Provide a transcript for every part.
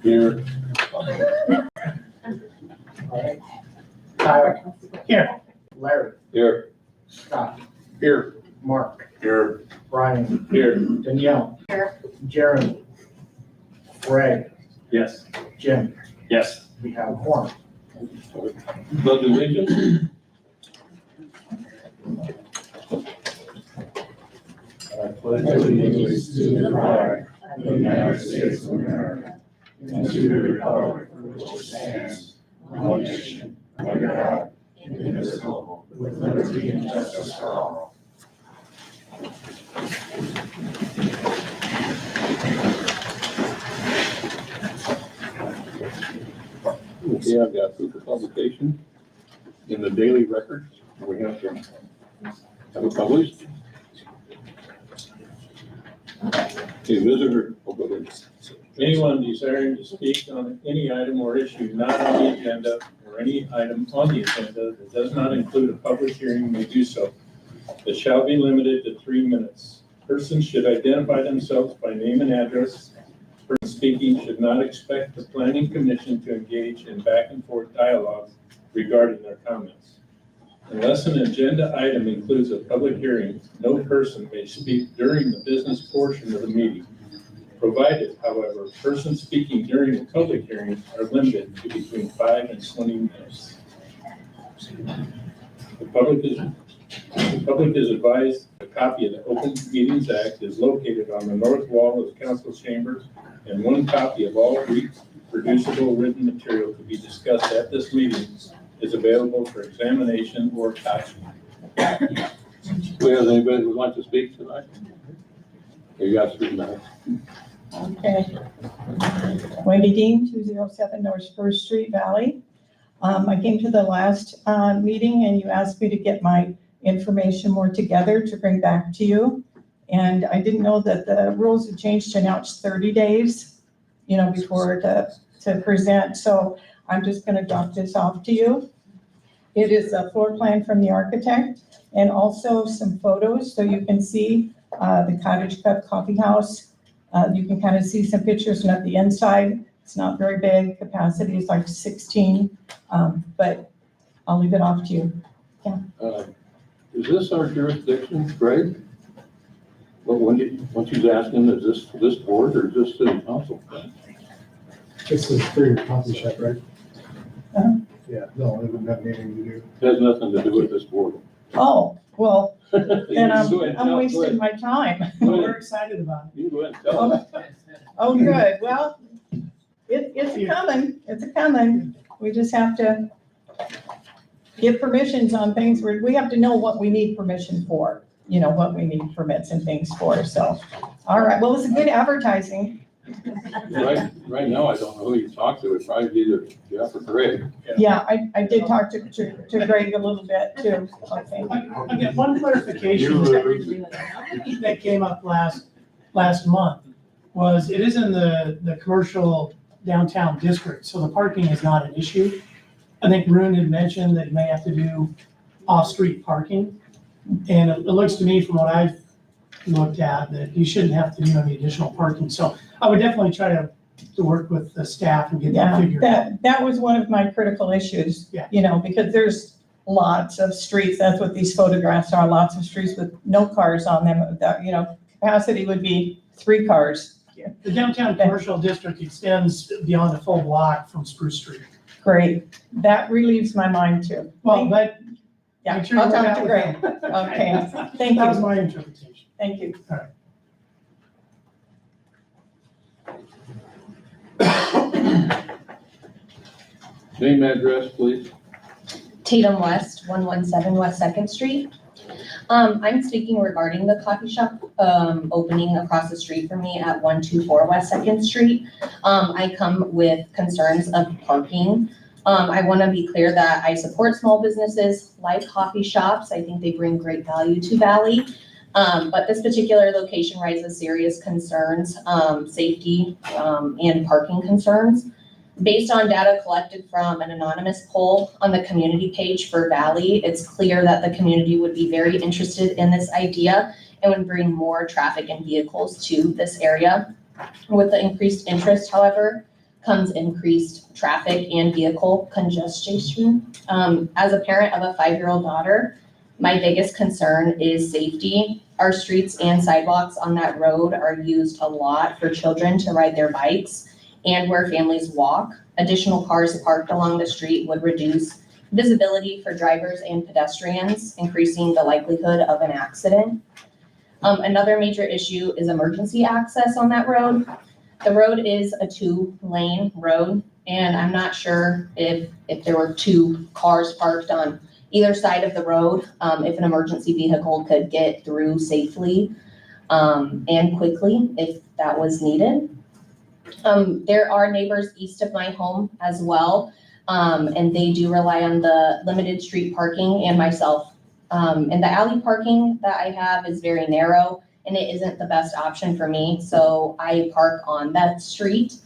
Here. Tyler. Here. Larry. Here. Scott. Here. Mark. Here. Brian. Here. Danielle. Here. Jeremy. Greg. Yes. Jim. Yes. We have a quorum. Pledge allegiance. I pledge allegiance to the flag of the United States of America and to the republic for which it stands, one nation, under God, indivisible, with liberty and justice for all. Okay, I've got proof of publication in the Daily Record. We have to have it published. Okay, visitor. Anyone desiring to speak on any item or issue not on the agenda or any item on the agenda that does not include a public hearing may do so. It shall be limited to 3 minutes. Persons should identify themselves by name and address. Person speaking should not expect the planning commission to engage in back and forth dialogue regarding their comments. Unless an agenda item includes a public hearing, no person may speak during the business portion of the meeting. Provided, however, persons speaking during the public hearing are limited to between 5 and 20 minutes. The public is advised a copy of the Open Meetings Act is located on the north wall of the council chambers, and one copy of all reproducible written material to be discussed at this meeting is available for examination or copy. Do we have anybody who would like to speak tonight? Okay, you got 3 minutes. Okay. Wendy Dean, 207 North Spruce Street, Valley. I came to the last meeting and you asked me to get my information more together to bring back to you. And I didn't know that the rules had changed to now it's 30 days, before to present. So I'm just going to drop this off to you. It is a floor plan from the architect and also some photos so you can see the Cottage Cup Coffee House. You can kind of see some pictures of the inside. It's not very big. Capacity is like 16, but I'll leave it off to you. Is this our jurisdiction, Greg? Well, when she's asking, is this board or is this city council? This is for your coffee shop, right? Uh-huh. Yeah, no, it wouldn't have anything to do. It has nothing to do with this board. Oh, well, then Go ahead, I'm go wasting ahead. my time. Go We're ahead. excited about You go ahead and tell us. Oh, good. Well, it's coming. It's coming. We just have to get permissions on things where we have to know what we need permission for, what we need permits and things for. So, all right. Well, it's a good advertising. Right now, I don't know who you talk to. It's probably either Jeff or Greg. Yeah, I did talk to Greg a little bit too. Okay. I get one clarification that came up last month was it is in the commercial downtown district, so the parking is not an issue. I think Rune had mentioned that you may have to do off-street parking. And it looks to me from what I've looked at that you shouldn't have to do any additional parking. So I would definitely try to work with the staff and get that Yeah, figured out. that was one of my critical issues. Yeah. Because there's lots of streets, that's what these photographs are, lots of streets with no cars on them. That, capacity would be 3 cars. The downtown commercial district extends beyond a full block from Spruce Street. Great. That relieves my mind too. Well, but Yeah, make sure you I'll work talk out to with Greg. them. Okay, thank That was you. my interpretation. Thank you. Name, address, please. Tatum West, 117 West 2nd Street. I'm speaking regarding the coffee shop opening across the street from me at 124 West 2nd Street. I come with concerns of parking. I want to be clear that I support small businesses like coffee shops. I think they bring great value to Valley. But this particular location raises serious concerns, safety and parking concerns. Based on data collected from an anonymous poll on the community page for Valley, it's clear that the community would be very interested in this idea and would bring more traffic and vehicles to this area. With the increased interest, however, comes increased traffic and vehicle congestion. As a parent of a 5-year-old daughter, my biggest concern is safety. Our streets and sidewalks on that road are used a lot for children to ride their bikes and where families walk. Additional cars parked along the street would reduce visibility for drivers and pedestrians, increasing the likelihood of an accident. Another major issue is emergency access on that road. The road is a 2-lane road, and I'm not sure if there were 2 cars parked on either side of the road, if an emergency vehicle could get through safely and quickly if that was needed. There are neighbors east of my home as well, and they do rely on the limited street parking and myself. And the alley parking that I have is very narrow and it isn't the best option for me, so I park on that street.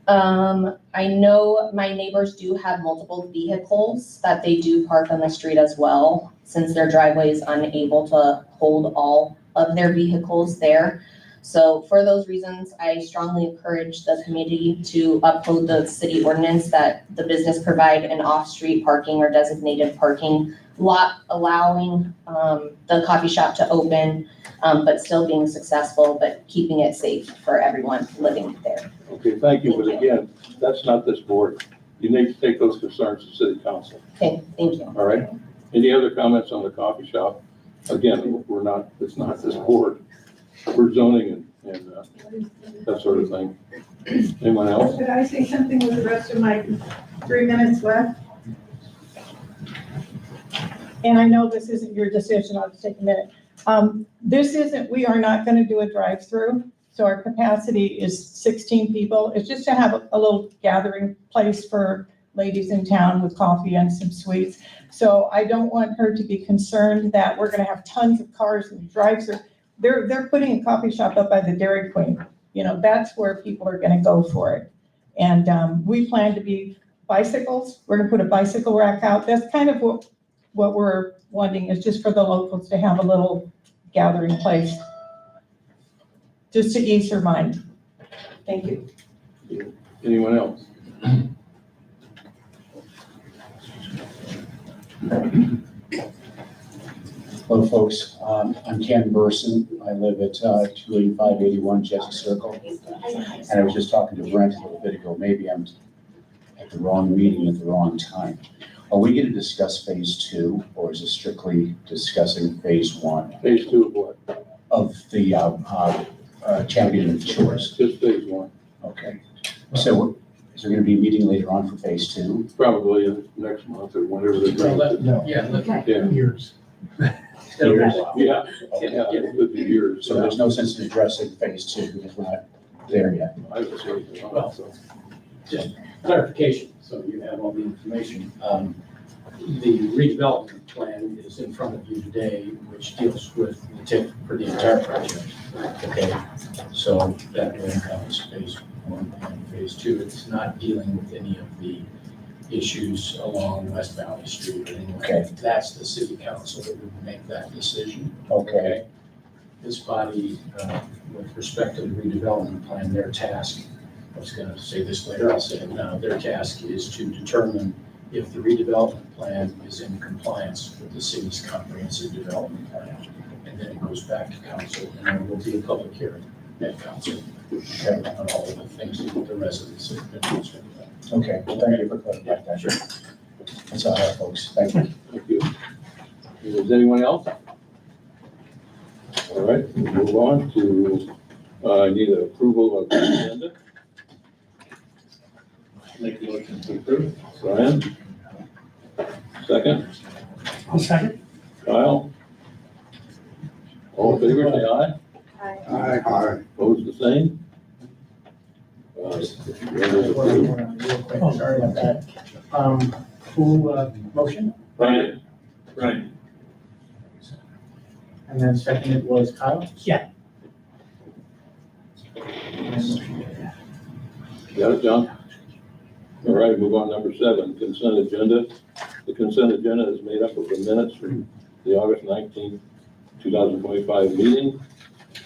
I know my neighbors do have multiple vehicles that they do park on the street as well, since their driveway is unable to hold all of their vehicles there. So for those reasons, I strongly encourage the committee to uphold the city ordinance that the business provide an off-street parking or designated parking lot, allowing the coffee shop to open, but still being successful, but keeping it safe for everyone living there. Okay, thank you, but Thank again, that's not this board. You need to take those concerns to city council, Okay, thank you. all right? Any other comments on the coffee shop? Again, it's not this board. We're zoning and that sort of thing. Anyone else? Could I say something with the rest of my 3 minutes left? And I know this isn't your decision, I'll just take a minute. We are not gonna do a drive-through, so our capacity is 16 people. It's just to have a little gathering place for ladies in town with coffee and some sweets. So I don't want her to be concerned that we're gonna have tons of cars and drive-through. They're putting a coffee shop up by the Dairy Queen. You know, that's where people are gonna go for it. And we plan to be bicycles. We're gonna put a bicycle rack out. That's kind of what we're wanting, is just for the locals to have a little gathering place. Just to ease your mind. Thank you. Anyone else? Hello, folks. I'm Ken Burson. I live at 28581 Jesse Circle. And I was just talking to Brent a little bit ago. Maybe I'm at the wrong meeting at the wrong time. Are we going to discuss phase 2, or is it strictly discussing phase 1 Phase 2 of what? of the Champion Shores? Just phase 1. Okay. So is there going to be a meeting later on for phase 2? Probably next month or whenever they're ready. No. Yeah, Years. Years? yeah, it could be years. So there's no sense in addressing phase 2 because we're not there yet. I would say so. Just clarification, so you have all the information. The redevelopment plan is in front of you today, which deals with the TIF for the entire project. Okay, so that will encompass phase 1 and phase 2. It's not dealing with any of the issues along West Valley Street or anything. Okay. That's the city council that would make that decision. Okay. This body, with respect to the redevelopment plan, their task, I was gonna say this later, I'll say it now, their task is to determine if the redevelopment plan is in compliance with the city's comprehensive development plan. And then it goes back to council, and there will be a public hearing at council, okay, on all of the things that the residents have been concerned about. Okay, well, thank you for clarifying that. Sure. That's all I have, folks. Thank you. Thank you. Is anyone else? All right, we'll move on to, I need an approval of the agenda. Make a motion to approve. Brian? Second, I'll second. Kyle? All in favor, say aye. Aye. Opposed, the same? Agenda is approved. Real quick, sorry about that. Motion? Brian? Right. And then seconded was Kyle? Yeah. Got it, John? All right, move on, number 7, consent agenda. The consent agenda is made up of the minutes from the August 19th, 2025 meeting,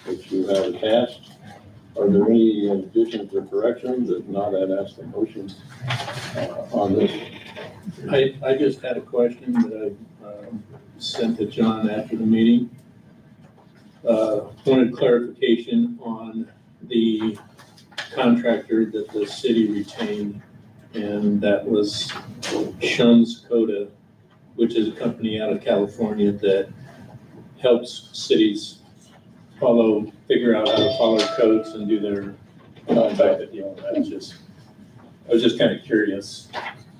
which you have attached. Are there any additions or corrections? If not, I'd ask the motion on this. I just had a question that I sent to John after the meeting. Wanted clarification on the contractor that the city retained, and that was Shums Coda, which is a company out of California that helps cities figure out how to follow codes and do their contract deal. I was just kind of curious.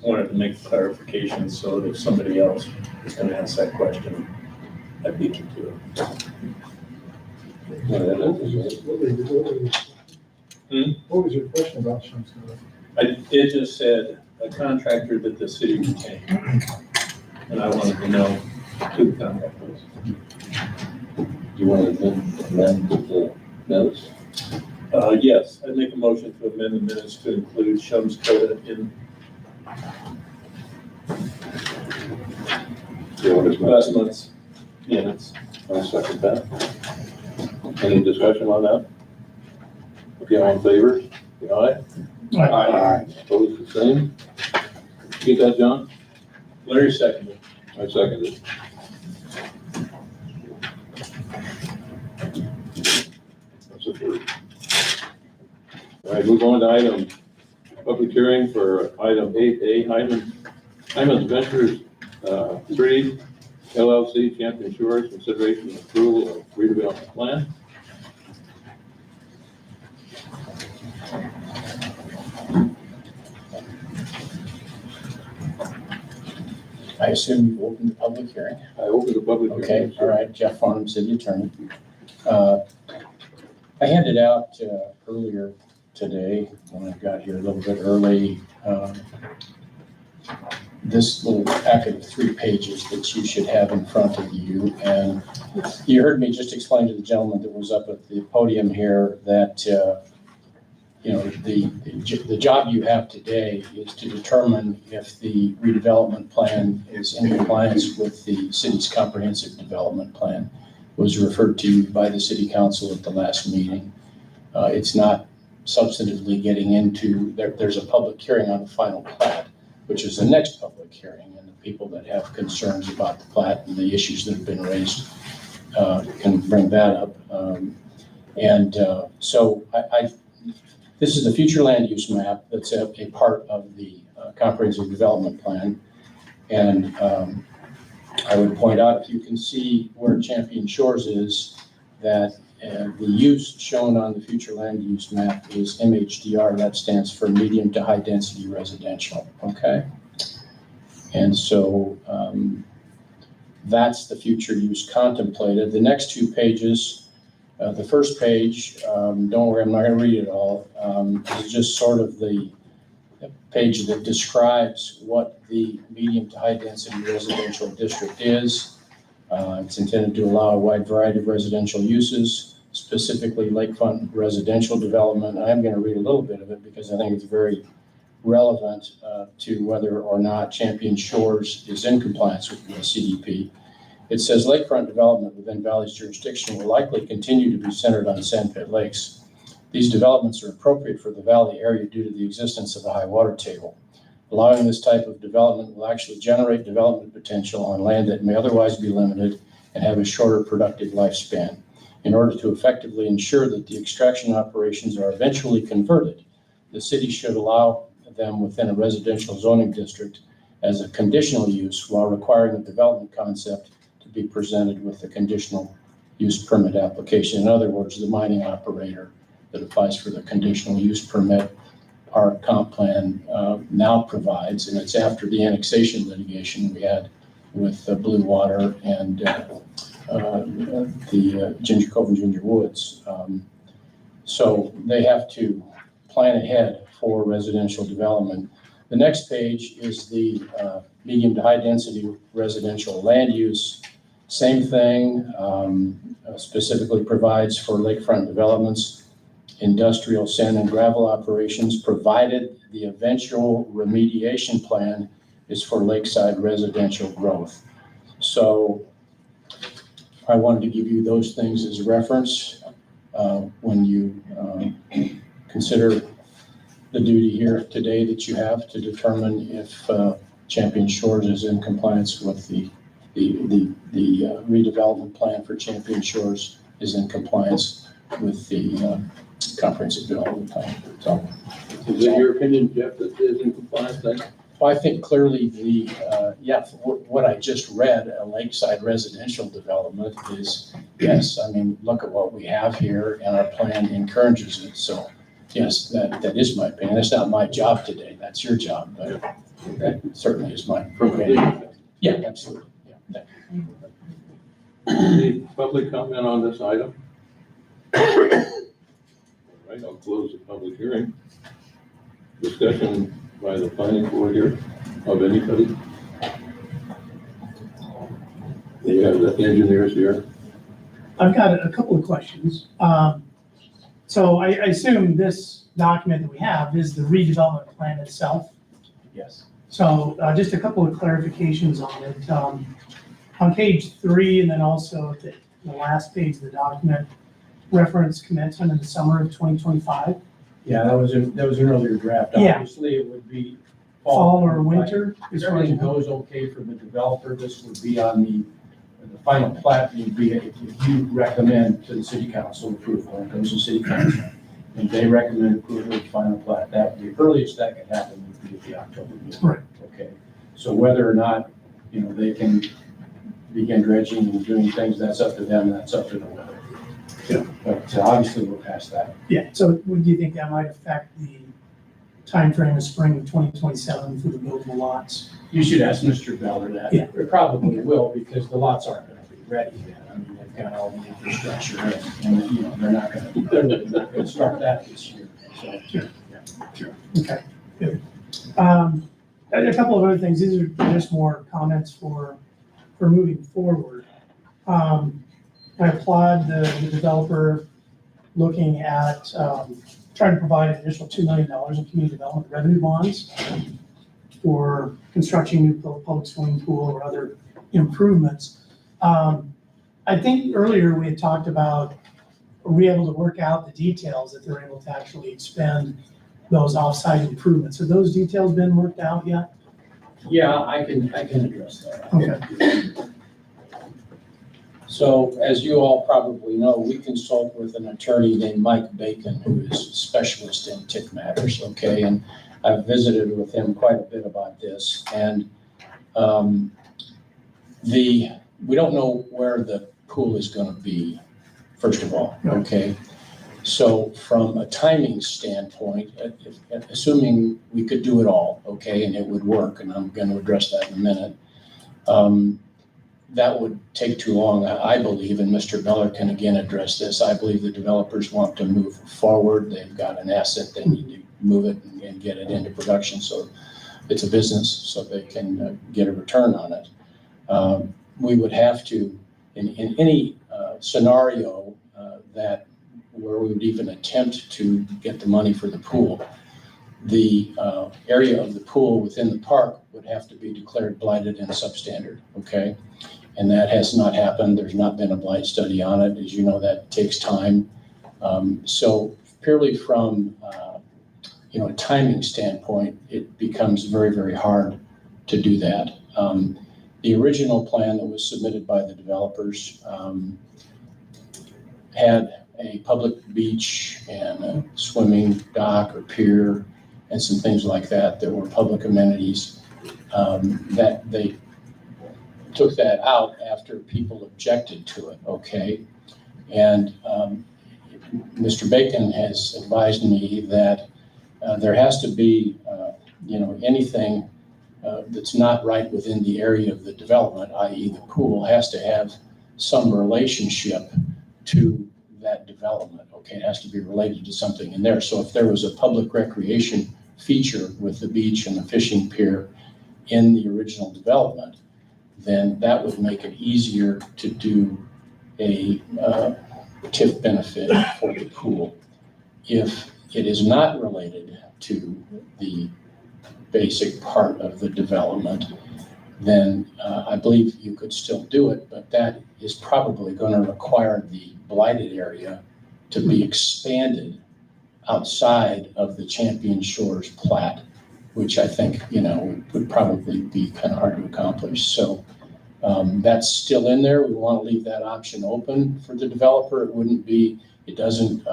Wanted to make clarification so that if somebody else is going to ask that question, I beat you to it. What was your question about Shums Coda? It just said a contractor that the city retained. And I wanted to know who the contractor was. Do you want to amend the minutes? Yes, I'd make a motion to amend the minutes to include Shums Coda in last month's minutes. I'll second that. Any discussion on that? Okay, all in favor? Say aye. Aye. Opposed, the same. You get that, John? Larry seconded. I second it. That's a first. All right, move on to public hearing for item 8A, Hyman's Ventures 3 LLC, Champion Shores, consideration and approval of redevelopment plan. I assume you've opened the public hearing. I open the public hearing. Okay, all right, Jeff Farnham, City Attorney. I handed out earlier today, when I got here a little bit early, this little packet of 3 pages that you should have in front of you. And you heard me just explain to the gentleman that was up at the podium here that, the job you have today is to determine if the redevelopment plan is in compliance with the city's comprehensive development plan. It was referred to you by the city council at the last meeting. It's not substantively getting into, there's a public hearing on the final plat, which is the next public hearing, and the people that have concerns about the plat and the issues that have been raised can bring that up. So this is the future land use map that's a part of the comprehensive development plan. And I would point out, if you can see where Champion Shores is, that the use shown on the future land use map is MHDR. That stands for medium to high density residential, okay? And so that's the future use contemplated. The next 2 pages, the first page, don't worry, I'm not gonna read it all. It's just sort of the page that describes what the medium to high density residential district is. It's intended to allow a wide variety of residential uses, specifically lakefront residential development. I'm going to read a little bit of it because I think it's very relevant to whether or not Champion Shores is in compliance with the CDP. It says lakefront development within Valley's jurisdiction will likely continue to be centered on sandpit lakes. These developments are appropriate for the Valley area due to the existence of a high water table. Allowing this type of development will actually generate development potential on land that may otherwise be limited and have a shorter productive lifespan. In order to effectively ensure that the extraction operations are eventually converted, the city should allow them within a residential zoning district as a conditional use while requiring the development concept to be presented with a conditional use permit application. In other words, the mining operator that applies for the conditional use permit, our comp plan now provides, and it's after the annexation litigation we had with Blue Water and the Ginger Cove and Ginger Woods. So they have to plan ahead for residential development. The next page is the medium to high density residential land use. Same thing, specifically provides for lakefront developments, industrial sand and gravel operations, provided the eventual remediation plan is for lakeside residential growth. So I wanted to give you those things as reference. when you consider the duty here today that you have to determine if Champion Shores is in compliance with the redevelopment plan for Champion Shores is in compliance with the comprehensive development plan. So, Is it your opinion, Jeff, that is in compliance then? well, I think clearly what I just read, a lakeside residential development is, yes, I mean, look at what we have here and our plan encourages it. So, yes, that is my opinion. That's not my job today. That's your job, but that certainly is my From the opinion. Yeah, absolutely. Yeah, thank you. Any public comment on this item? All right, I'll close the public hearing. Discussion by the planning board here of anybody? You have the engineers here. I've got a couple of questions. So I assume this document that we have is the redevelopment plan itself. Yes. So just a couple of clarifications on it. On page 3, and then also at the last page of the document, reference commencement in the summer of 2025, Yeah, that was an earlier draft. Yeah. Obviously, it would be fall or winter. If as far as everything goes okay for the developer, this would be on the final plat, would be, if you recommend to the city council approval, it goes to city council, and they recommend approval of the final plat, that, the earliest that could happen would be at the October meeting. Right. Okay, so whether or not, they can begin dredging and doing things, that's up to them, that's up to the weather. Yeah. But obviously, we're past that. Yeah, so would you think that might affect the timeframe of spring of 2027 for the buildable lots? You should ask Mr. Beller that. Yeah. It probably will, because the lots aren't gonna be ready yet. I mean, they've got all the infrastructure and, they're not gonna start that this year. So, Okay, good. And a couple of other things, these are just more comments for moving forward. I applaud the developer looking at trying to provide an additional $2 million in community development revenue bonds for constructing new public swimming pool or other improvements. I think earlier we had talked about, are we able to work out the details that they're able to actually expend those off-site improvements? Have those details been worked out yet? Yeah, I can address that. Okay. So as you all probably know, we consult with an attorney named Mike Bacon, who is a specialist in TIC matters, okay? And I've visited with him quite a bit about this. And we don't know where the pool is going to be, first of all, okay? So from a timing standpoint, assuming we could do it all, okay, and it would work, and I'm going to address that in a minute, that would take too long, I believe, and Mr. Beller can again address this. I believe the developers want to move forward. They've got an asset, they need to move it and get it into production, so it's a business, so they can get a return on it. We would have to, in any scenario where we would even attempt to get the money for the pool, the area of the pool within the park would have to be declared blighted and substandard, okay? And that has not happened. There's not been a blight study on it. As you know, that takes time. So purely from, a timing standpoint, it becomes very, very hard to do that. The original plan that was submitted by the developers had a public beach and a swimming dock or pier and some things like that were public amenities. That they took that out after people objected to it, okay? And Mr. Bacon has advised me that there has to be, anything that's not right within the area of the development, i.e. the pool, has to have some relationship to that development, okay? It has to be related to something in there. So if there was a public recreation feature with the beach and the fishing pier in the original development, then that would make it easier to do a TIF benefit for the pool. If it is not related to the basic part of the development, then I believe you could still do it, but that is probably going to require the blighted area to be expanded outside of the Champion Shores plat, which I think, would probably be kind of hard to accomplish. So that's still in there. We want to leave that option open for the developer. It doesn't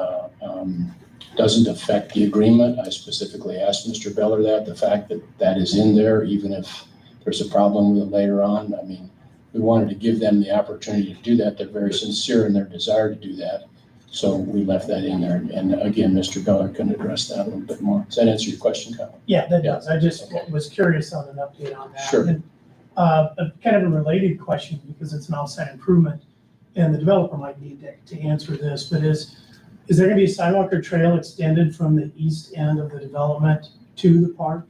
affect the agreement. I specifically asked Mr. Beller that, the fact that that is in there, even if there's a problem with it later on. I mean, we wanted to give them the opportunity to do that. They're very sincere in their desire to do that. So we left that in there. And again, Mr. Beller can address that a little bit more. Does that answer your question, Kyle? Yeah, that does. I just Okay. was curious on an update on that. Sure. And, kind of a related question, because it's an offsite improvement, and the developer might need to answer this, but is there gonna be a sidewalk or trail extended from the east end of the development to the park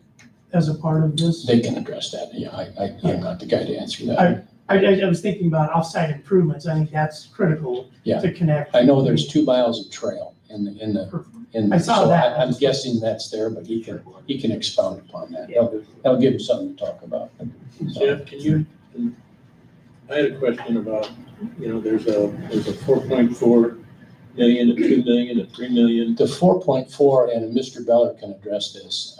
as a part of this? They can address that. Yeah, I'm not the guy to answer that. I was thinking about offsite improvements. I think that's critical Yeah. to connect. I know there's 2 miles of trail in the. I saw so that. I'm guessing that's there, but he can expound upon that. That'll give him something to talk about. Jeff, I had a question about, there's a 4.4 million, a 2 million, a 3 million. The 4.4, and Mr. Beller can address this,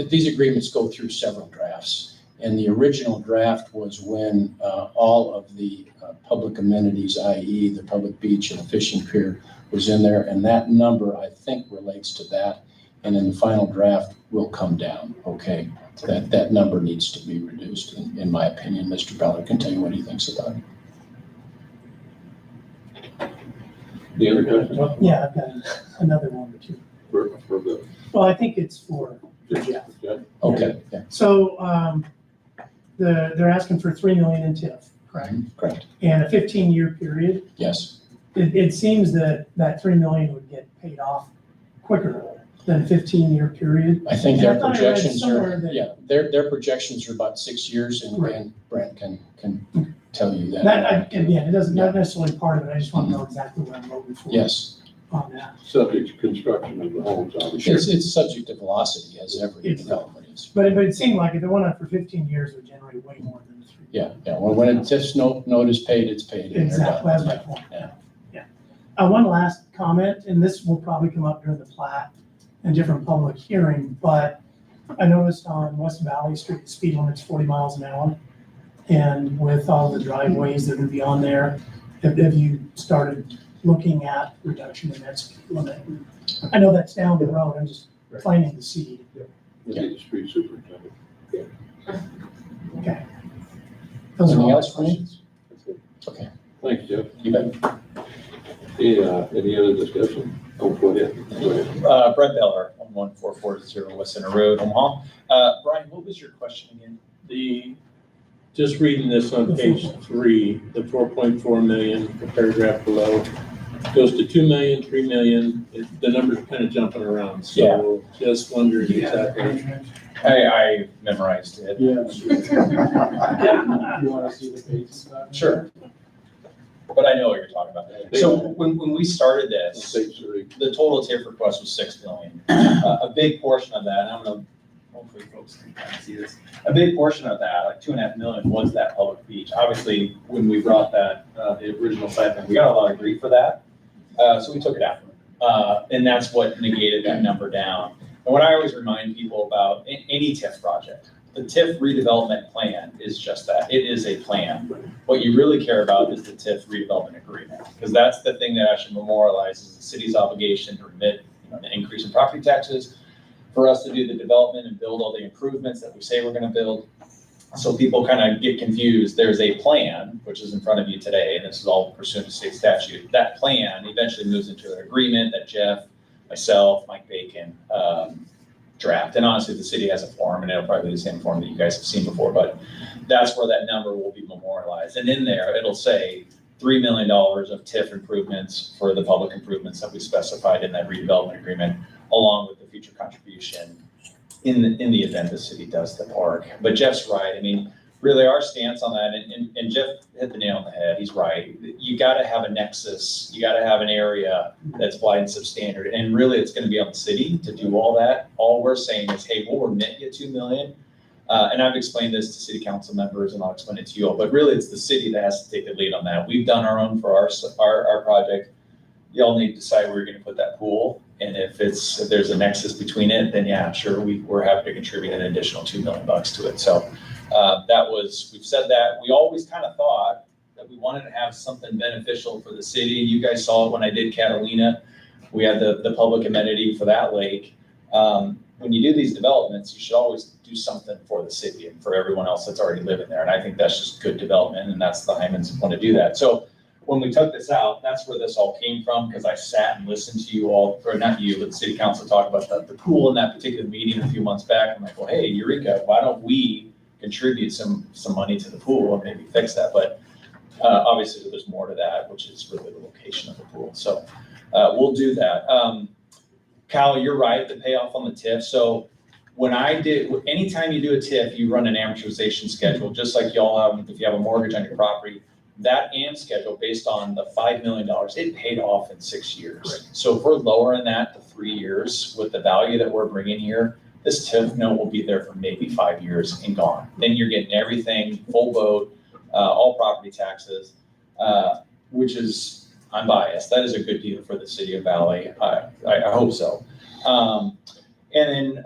these agreements go through several drafts. And the original draft was when all of the public amenities, i.e. the public beach and the fishing pier, was in there. And that number, I think, relates to that. And in the final draft will come down, okay? That number needs to be reduced, in my opinion. Mr. Beller can tell you what he thinks about it. The other question? Yeah, I've got another one or two. For the, Well, I think it's for Jeff. Okay, yeah, So, they're asking for 3 million in TIF, correct? correct, And a 15-year period. yes. It seems that 3 million would get paid off quicker than a 15-year period. I think And I their thought I read projections somewhere are, that- yeah, their projections are about 6 years, and Brent can tell you that. Again, it doesn't, not necessarily part of it. I just want to know exactly what I'm voting for. Yes, On that. subject to construction of the homes, obviously. it's subject to velocity, as every It's- development is. But it seemed like if they went out for 15 years, it would generate way more than 3. Yeah, well, when a TIF note is paid, it's paid. and they're Exactly, done. that's my point. Yeah. One last comment, and this will probably come up during the plat and different public hearing, but I noticed on West Valley Street, the speed limit's 40 miles an hour. And with all the driveways that are gonna be on there, have you started looking at reduction in that speed limit? I know that's down the road, I'm just planting the seed. Maybe the street superintendent. Okay. Those are all Anything my else for me? questions. Okay, Thanks, Jeff. you bet. Any other discussion? Oh, go ahead. Brett Beller, 11440 West Center Road, Omaha. Brian, what was your question again? Just reading this on page 3, the 4.4 million, the paragraph below, goes to 2 million, 3 million. The numbers are kind of jumping around. So just wondering exactly. I memorized it. Yeah. You want to see the pages? Sure. But I know what you're talking about. So when we started this, Page 3. the total TIF request was 6 million. A big portion of that, and I'm gonna, hopefully folks can kind of see this. A big portion of that, like 2.5 million, was that public beach. Obviously, when we brought that, the original site plan, we got a lot of grief for that. So we took it out. And that's what negated that number down. And what I always remind people about any TIF project, the TIF redevelopment plan is just that. It is a plan. What you really care about is the TIF redevelopment agreement, because that's the thing that actually memorializes the city's obligation to remit the increase in property taxes, for us to do the development and build all the improvements that we say we're going to build. So people kind of get confused. There's a plan, which is in front of you today, and this is all pursuant to state statute. That plan eventually moves into an agreement that Jeff, myself, Mike Bacon draft. And honestly, the city has a form, and it'll probably be the same form that you guys have seen before, but that's where that number will be memorialized. And in there, it'll say $3 million of TIF improvements for the public improvements that we specified in that redevelopment agreement, along with the future contribution in the event the city does the park. But Jeff's right. I mean, really our stance on that, and Jeff hit the nail on the head. He's right. You got to have a nexus. You got to have an area that's wide and substandard. And really it's going to be on the city to do all that. All we're saying is, hey, we'll remit you $2 million. And I've explained this to city council members, and I'll explain it to you all, but really it's the city that has to take the lead on that. We've done our own for our project. y'all need to decide where you're gonna put that pool. And if there's a nexus between it, then yeah, sure, we're happy to contribute an additional $2 million to it. So we've said that. We always kind of thought that we wanted to have something beneficial for the city. You guys saw it when I did Catalina. We had the public amenity for that lake. When you do these developments, you should always do something for the city and for everyone else that's already living there. And I think that's just good development, and that's the Hymans want to do that. So when we took this out, that's where this all came from, because I sat and listened to you all, or not you, but the city council talk about the pool in that particular meeting a few months back. I'm like, well, hey, Eureka, why don't we contribute some money to the pool and maybe fix that? But obviously there's more to that, which is really the location of the pool. So we'll do that. Kyle, you're right, the payoff on the TIF. So anytime you do a TIF, you run an amortization schedule, just like y'all have, if you have a mortgage on your property. That AM schedule, based on the $5 million, it paid off in 6 years. Right. So if we're lowering that to 3 years with the value that we're bringing here, this TIF note will be there for maybe 5 years and gone. Then you're getting everything, full boat, all property taxes, which is, I'm biased. That is a good deal for the city of Valley. I hope so. And then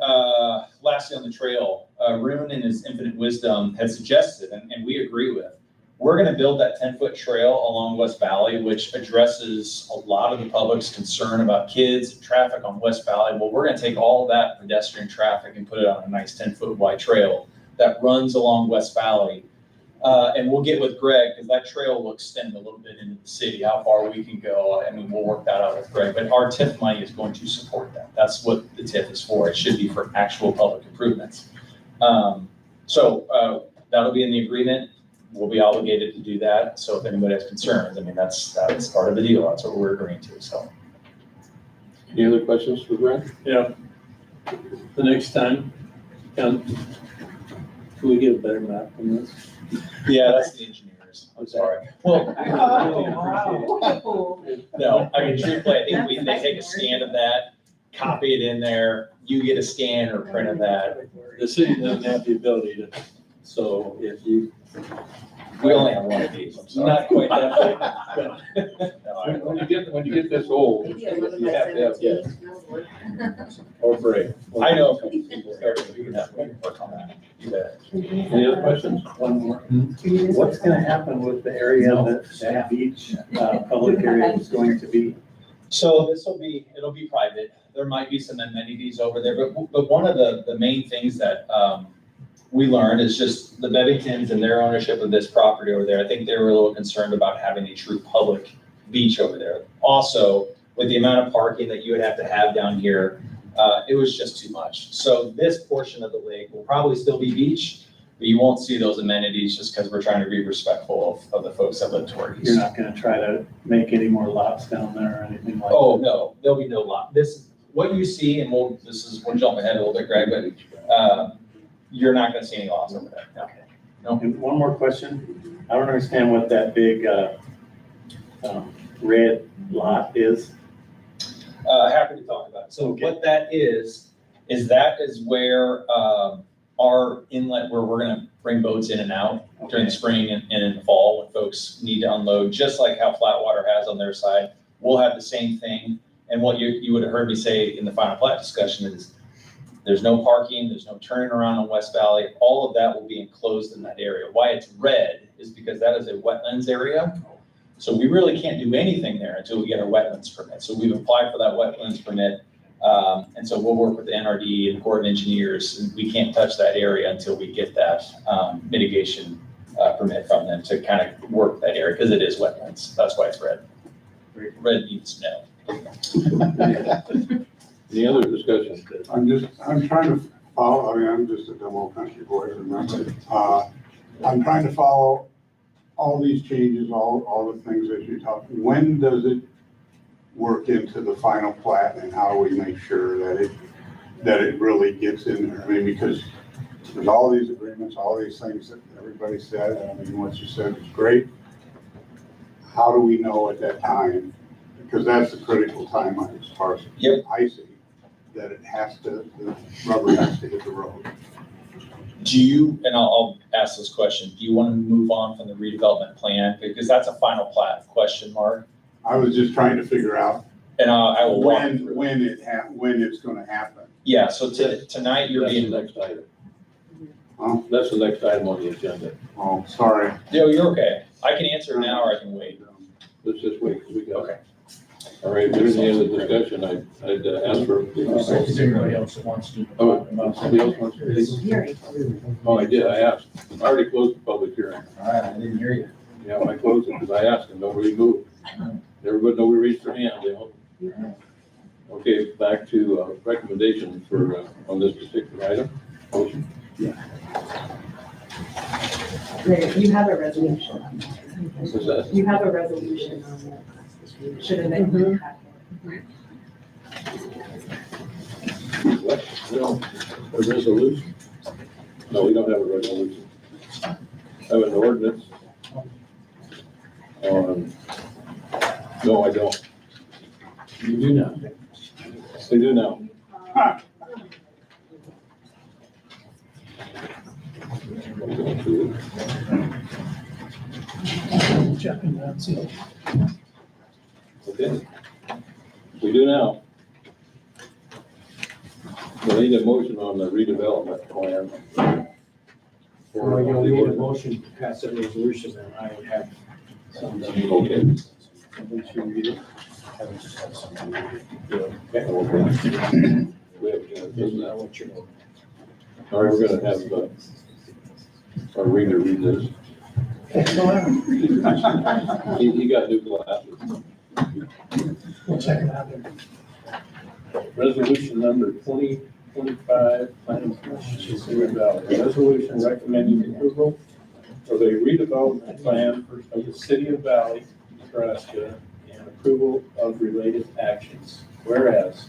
lastly on the trail, Rune in his infinite wisdom had suggested, and we agree with, we're going to build that 10-foot trail along West Valley, which addresses a lot of the public's concern about kids and traffic on West Valley. Well, we're going to take all of that pedestrian traffic and put it on a nice 10-foot wide trail that runs along West Valley. And we'll get with Greg, because that trail will extend a little bit into the city, how far we can go. I mean, we'll work that out with Greg, but our TIF money is going to support that. That's what the TIF is for. It should be for actual public improvements. So that'll be in the agreement. We'll be obligated to do that. So if anybody has concerns, I mean, that's part of the deal. That's what we're agreeing to, so. Any other questions for Brent? Yeah. The next time, can we get a better map than this? Yeah, that's the engineers. I'm sorry. Well, Oh, no, I mean, truthfully, I think they take a scan of that, copy it in there, you get a scan or print of that. The city doesn't have the ability to, so if you. We only have one of these, I'm sorry. Not quite that big. No, when you get this old, you have to have, or break. I know. We can work on that. You bet. Any other questions? One more. What's gonna happen with the area that beach, public area is going to be? So it'll be private. There might be some amenities over there, but one of the main things that, we learned is just the Bevingtons and their ownership of this property over there. I think they were a little concerned about having a true public beach over there. Also, with the amount of parking that you would have to have down here, it was just too much. So this portion of the lake will probably still be beach, but you won't see those amenities just because we're trying to be respectful of the folks that live toward east. You're not gonna try to make any more lots down there or anything like that? Oh, no, there'll be no lot. What you see, and we'll jump ahead a little bit, Greg, but you're not gonna see any lots over there. No. No. And one more question. I don't understand what that big, red lot is. Happy to talk about it. So Okay. what that is where our inlet, where we're gonna bring boats in and out during the spring and in the fall when folks need to unload, just like how Flatwater has on their side. We'll have the same thing. And what you would have heard me say in the final plat discussion is there's no parking, there's no turning around on West Valley. All of that will be enclosed in that area. Why it's red is because that is a wetlands area. So we really can't do anything there until we get our wetlands permit. So we've applied for that wetlands permit. And so we'll work with the NRD and Corps of Engineers, and we can't touch that area until we get that mitigation permit from them to kind of work that area, because it is wetlands. That's why it's red. Red means no. Any other discussion? I'm trying to follow, I mean, I'm just a dumb old country boy, remember? I'm trying to follow all these changes, all the things that you're talking. When does it work into the final plat, and how do we make sure that it really gets in there? I mean, because there's all these agreements, all these things that everybody said, and I mean, what you said was great. How do we know at that time? Because that's the critical time as far as I see, that it has to, the rubber has to hit the road. Do you, and I'll ask this question, do you want to move on from the redevelopment plan? Because that's a final plat question mark. I was just trying to figure out And I will walk you through. when it's gonna happen. Yeah, so tonight you're That's the being, next item. Huh? That's the next item on the agenda. Oh, sorry. you're okay. I can answer now or I can wait. Let's just wait, we got. Okay. All right, during the end of the discussion, I'd ask for. Is anybody else that wants to? Oh, somebody else wants to speak? Oh, I did, I asked. I already closed the public hearing. All right, I didn't hear you. Yeah, I closed it because I asked and nobody moved. Nobody raised their hand, you know. Okay, back to recommendation for, on this particular item. Motion. You have a resolution. What's that? You have a resolution on that. Should have been in the packet. What? We don't, a resolution? No, we don't have a resolution. Have an ordinance. No, I don't. You do now. They do now. Checking that, see. Okay. We do now. We need a motion on the redevelopment plan. Or you'll need a motion to pass that resolution, and I have some. Okay. Somebody should read it. I would just have something to read it. Okay. We have, I'll let you know. all right, we're gonna have, our reader read this. He got new glasses. We'll check it out. Resolution number 2025, Planning Commission, Cedar Valley. Resolution recommending approval of a redevelopment plan of the city of Valley, Nebraska, and approval of related actions. Whereas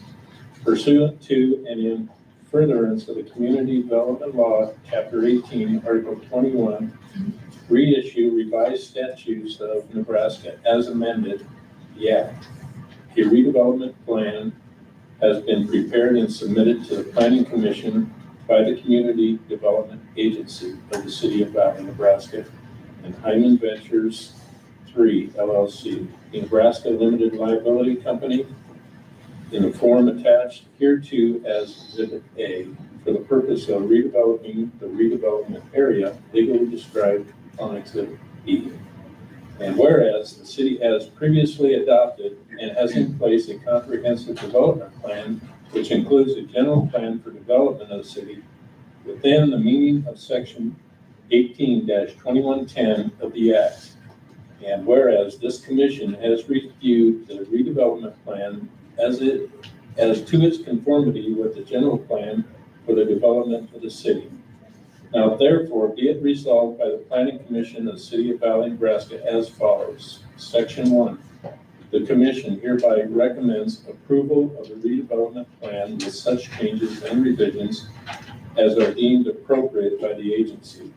pursuant to and in furtherance of the Community Development Law, Chapter 18, Article 21, reissue revised statutes of Nebraska as amended, the act. A redevelopment plan has been prepared and submitted to the Planning Commission by the Community Development Agency of the City of Valley, Nebraska, and Hyman Ventures 3 LLC, a Nebraska Limited Liability Company, in the form attached hereto as Exhibit A, for the purpose of redeveloping the redevelopment area legally described on Exhibit E. And whereas the city has previously adopted and has in place a comprehensive development plan, which includes a general plan for development of the city within the meaning of section 18-2110 of the act. And whereas this commission has reviewed the redevelopment plan as to its conformity with the general plan for the development of the city. Now therefore be it resolved by the Planning Commission of the City of Valley, Nebraska as follows. Section 1. The commission hereby recommends approval of the redevelopment plan with such changes and revisions as are deemed appropriate by the agency.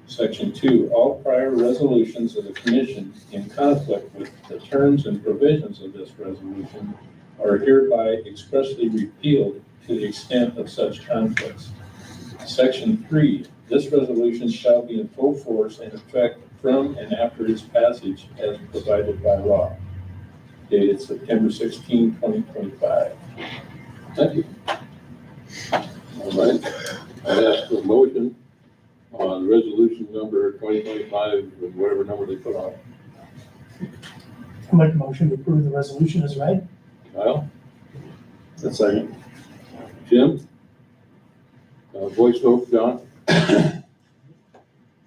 Section 2. All prior resolutions of the commission in conflict with the terms and provisions of this resolution are hereby expressly repealed to the extent of such conflicts. Section 3, this resolution shall be in full force and effect from and after its passage as provided by law. Dated September 16, 2025. Thank you. All right, I'd ask for a motion on resolution number 2025, whatever number they put on. I'll make a motion to approve the resolution as read. Kyle, That's like, Jim? Voice vote, John?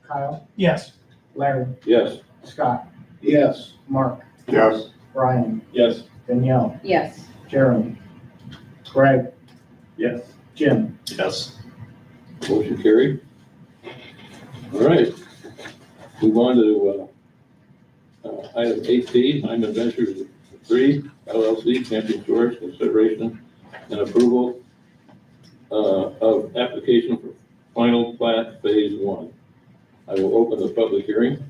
Kyle, Yes. Larry, Yes. Scott, Yes. Mark, yes, Brian, Yes. Danielle, Yes. Jeremy, Greg, Yes. Jim. yes. Motion carried. All right, move on to item 8B, Hyman Ventures 3 LLC, Champion Shores, consideration and approval of application for final plat phase 1. I will open the public hearing.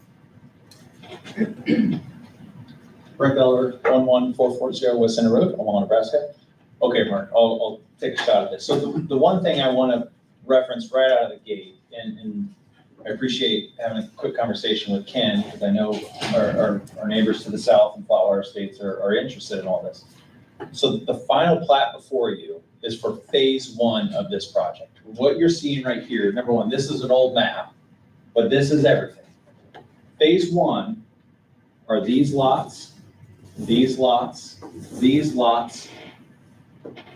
Brett Beller, 11440 West Center Road, Omaha, Nebraska. Okay, Mark, I'll take a shot at this. So the one thing I want to reference right out of the gate, and I appreciate having a quick conversation with Ken, because I know our neighbors to the south and Flatwater Estates are interested in all this. So the final plat before you is for phase one of this project. What you're seeing right here, number one, this is an old map, but this is everything. Phase one are these lots, these lots, these lots,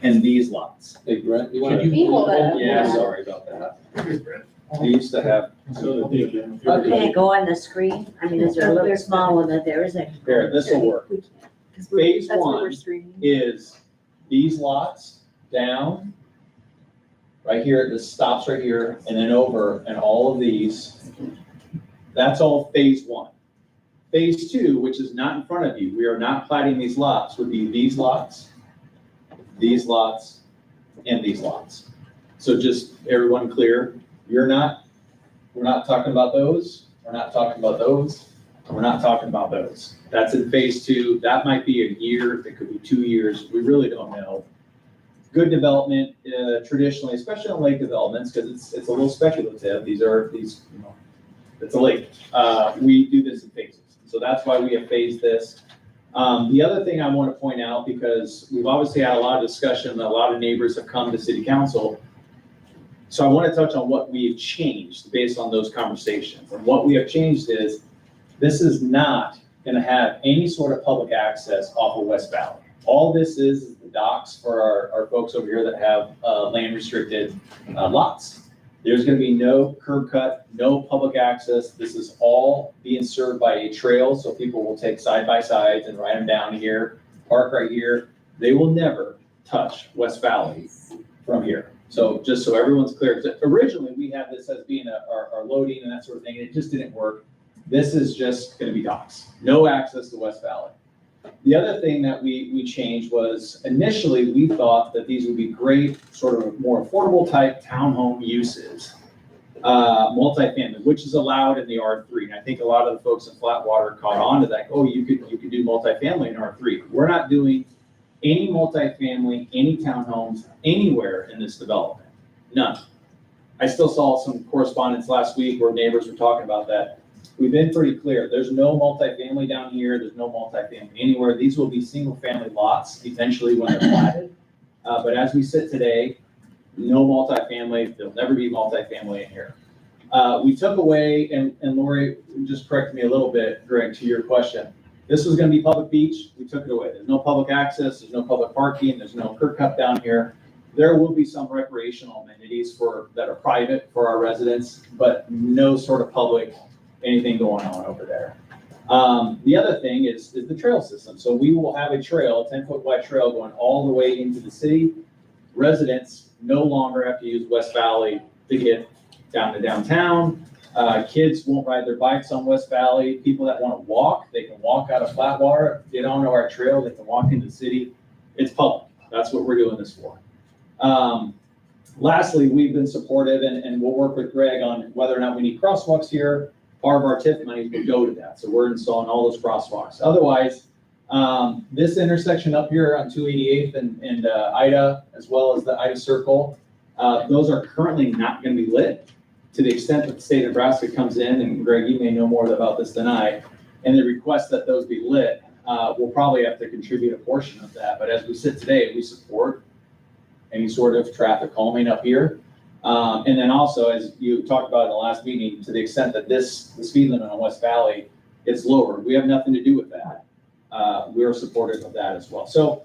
and these lots. Hey, Brent, you want Can to? you hold that up? Yeah, sorry about that. We used to have, Can it go on the screen? I mean, is there a little small one that there isn't? Here, this will work. Phase That's what one we're streaming. is these lots down, right here, this stops right here, and then over, and all of these. That's all phase one. Phase two, which is not in front of you, we are not platting these lots, would be these lots, and these lots. So just everyone clear, we're not talking about those, we're not talking about those, we're not talking about those. That's in phase two, that might be a year, it could be 2 years, we really don't know. Good development, traditionally, especially on lake developments, because it's a little speculative, you know, it's a lake. We do this in phases, so that's why we have phased this. The other thing I want to point out, because we've obviously had a lot of discussion, a lot of neighbors have come to city council. So I want to touch on what we've changed based on those conversations. And what we have changed is, this is not going to have any sort of public access off of West Valley. All this is the docks for our folks over here that have land restricted lots. There's going to be no curb cut, no public access. This is all being served by a trail, so people will take side-by-sides and ride them down here, park right here. They will never touch West Valley from here. So just so everyone's clear, originally we had this as being our loading and that sort of thing, and it just didn't work. This is just going to be docks, no access to West Valley. The other thing that we changed was, initially we thought that these would be great, sort of more affordable type townhome uses, multifamily, which is allowed in the R3. And I think a lot of the folks in Flatwater caught on to that. Oh, you could do multifamily in R3. We're not doing any multifamily, any townhomes anywhere in this development, none. I still saw some correspondence last week where neighbors were talking about that. We've been pretty clear. There's no multifamily down here. There's no multifamily anywhere. These will be single family lots eventually when they're platted. But as we sit today, no multifamily. There'll never be multifamily in here. We took away, and Lori, just correct me a little bit, Greg, to your question. This was going to be public beach. We took it away. There's no public access. There's no public parking. There's no curb cut down here. There will be some recreational amenities that are private for our residents, but no sort of public anything going on over there. The other thing is the trail system. So we will have a trail, 10-foot wide trail going all the way into the city. Residents no longer have to use West Valley to get down to downtown. Kids won't ride their bikes on West Valley. People that want to walk, they can walk out of Flatwater, get onto our trail, they can walk into the city. It's public. That's what we're doing this for. Lastly, we've been supportive, and we'll work with Greg on whether or not we need crosswalks here. Part of our TIF money would go to that. So we're installing all those crosswalks. Otherwise, this intersection up here on 288th and Ida, as well as the Ida Circle, those are currently not going to be lit. To the extent that the state of Nebraska comes in, and Greg, you may know more about this than I, and they request that those be lit, we'll probably have to contribute a portion of that. But as we sit today, we support any sort of traffic calming up here. And then also, as you talked about in the last meeting, to the extent that the speed limit on West Valley is lower, we have nothing to do with that. We're supportive of that as well. So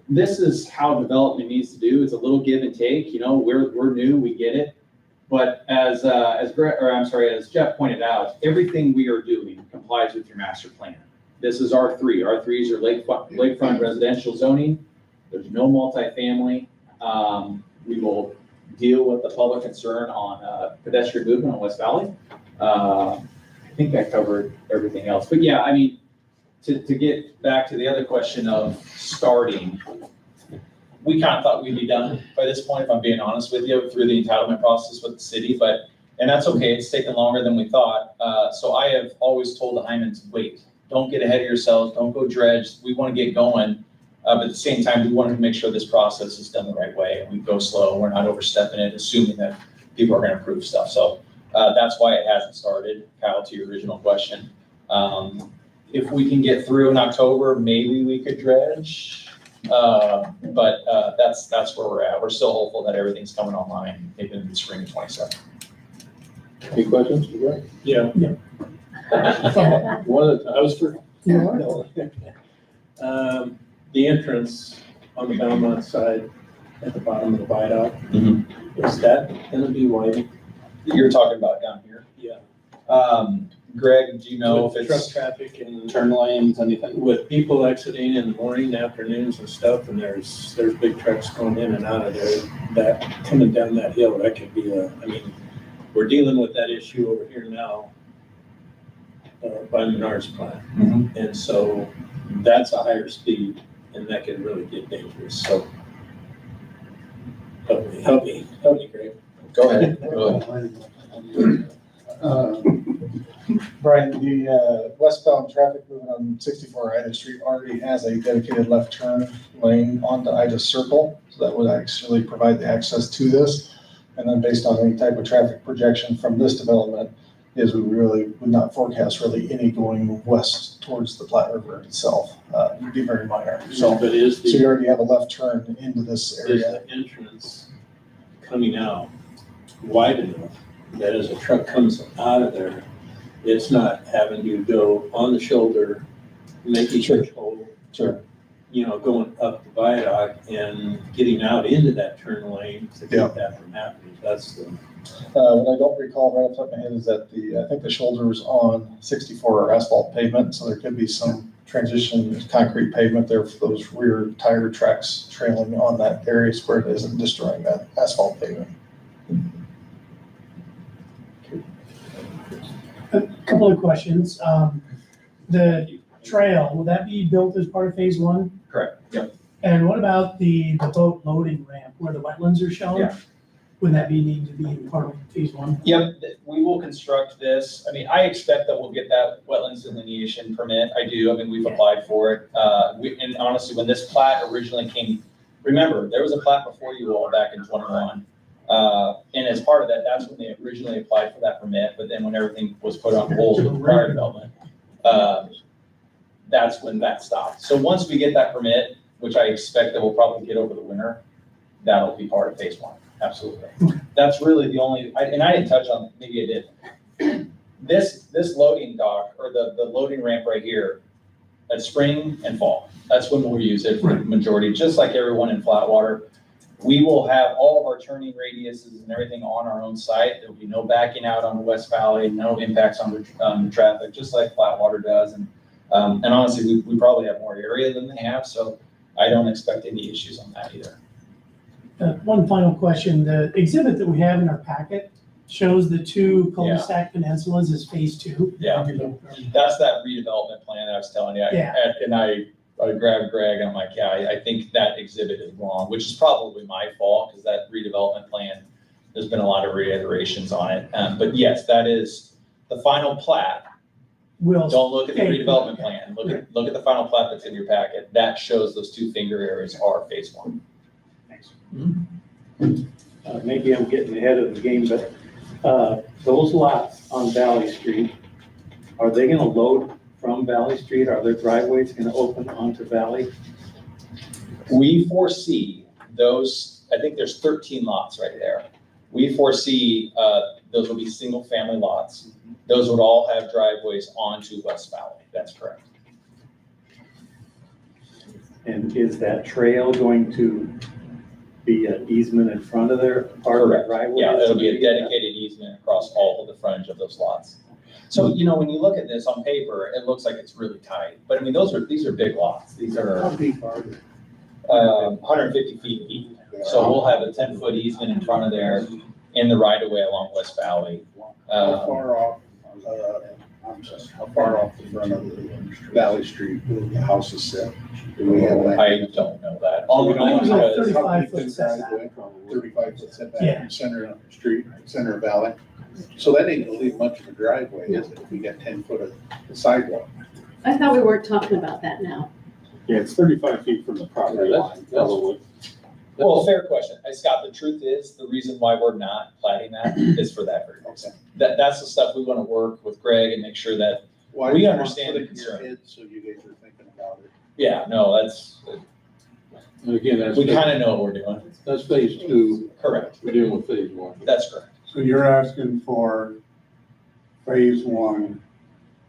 this is how development needs to do. It's a little give and take. You know, we're new, we get it. But as Jeff pointed out, everything we are doing complies with your master plan. This is R3. R3s are lakefront residential zoning. There's no multifamily. We will deal with the public concern on pedestrian movement on West Valley. I think I covered everything else. But yeah, I mean, to get back to the other question of starting, we kind of thought we'd be done by this point, if I'm being honest with you, through the entitlement process with the city. And that's okay. It's taken longer than we thought. So I have always told the Hymans, wait, don't get ahead of yourselves. Don't go dredge. We want to get going. But at the same time, we wanted to make sure this process is done the right way, and we go slow. We're not overstepping it, assuming that people are going to approve stuff. So That's why it hasn't started, Kyle, to your original question. If we can get through in October, maybe we could dredge. But that's where we're at. We're still hopeful that everything's coming online, maybe in the spring of 27. Any questions? Greg? Yeah. One at a time. I was for, the entrance on the Belmont side at the bottom of the viaduct, is that gonna be widened? You're talking about down here? Yeah. Greg, do you know if With truck it's traffic and turn lanes, anything? with people exiting in the morning, afternoons and stuff, and there's big trucks going in and out of there, that coming down that hill, that could be I mean, we're dealing with that issue over here now, by Menards plant. Mhm. And so that's a higher speed and that can really get dangerous, so help me, Greg. Go ahead. Brian, the westbound traffic moving on 64 Ida Street already has a dedicated left turn lane onto Ida Circle. So that would actually provide the access to this. And then based on any type of traffic projection from this development is we really would not forecast really any going west towards the Platte River itself. It'd be very minor. So But is you the, already have a left turn into this is area. the entrance coming out wide enough that as a truck comes out of there, it's not having to go on the shoulder, making Sure. control, Sure. going up the viaduct and getting out into that turn lane to Yeah. keep that from happening. That's the, What I don't recall right off the top of my head is that I think the shoulders on 64 are asphalt pavement, so there could be some transition concrete pavement there for those rear tire tracks trailing on that area where it isn't destroying that asphalt pavement. A couple of questions. The trail, will that be built as part of phase one? Correct, yep. And what about the boat loading ramp where the wetlands are shown? Yeah. Would that need to be part of phase one? Yep, we will construct this. I mean, I expect that we'll get that wetlands delineation permit. I do. I mean, we've applied for it. And honestly, when this plat originally came, remember, there was a plat before you all back in 21. And as part of that, that's when they originally applied for that permit. But then when everything was put on hold with prior development, that's when that stopped. So once we get that permit, which I expect that we'll probably get over the winter, that'll be part of phase one. Absolutely. That's really the only, and I didn't touch on, maybe I did. This loading dock or the loading ramp right here, that's spring and fall. That's when we'll use it for the majority, just like everyone in Flatwater. We will have all of our turning radiuses and everything on our own site. There'll be no backing out on the West Valley, no impacts on the traffic, just like Flatwater does. And honestly, we probably have more area than they have, so I don't expect any issues on that either. One final question. The exhibit that we have in our packet shows the two cul-de-sac peninsulas as phase two. Yeah. That's that redevelopment plan that I was telling you. Yeah. And I grabbed Greg and I'm like, yeah, I think that exhibit is wrong, which is probably my fault because that redevelopment plan, there's been a lot of reiterations on it. But yes, that is the final plat. Don't look at the redevelopment plan. Look at the final plat that's in your packet. That shows those two finger areas are phase one. Maybe I'm getting ahead of the game, but those lots on Valley Street, are they gonna load from Valley Street? Are their driveways gonna open onto Valley? We foresee those, I think there's 13 lots right there. We foresee those will be single family lots. Those would all have driveways onto West Valley. That's correct. And is that trail going to be an easement in front of their part of the driveway? Yeah, it'll be a dedicated easement across all of the frontage of those lots. So, when you look at this on paper, it looks like it's really tight, but I mean, these are big lots. These are How deep are they? 150 feet deep. So we'll have a 10-foot easement in front of there in the right of way along West Valley. How far off the front of Valley Street the houses sit? Do we have that? I don't know that. I think it was like Because 35-foot setback. 35-foot setback Yeah. in center of the street, center of Valley. So that ain't gonna leave much of a driveway, is it? If we got 10 foot of sidewalk. I thought we weren't talking about that now. Yeah, it's 35 feet from the property Yeah, line, that's- probably. Well, fair question. Scott, the truth is, the reason why we're not plating that is for that very reason. That's the stuff we want to work with Greg and make sure that, Why We do you understand want the to put it in your concern. head So you guys are thinking about it. yeah, no, that's, And again, we kind of know what we're doing. that's phase two, Correct. we're dealing with phase one. That's correct. So you're asking for phase one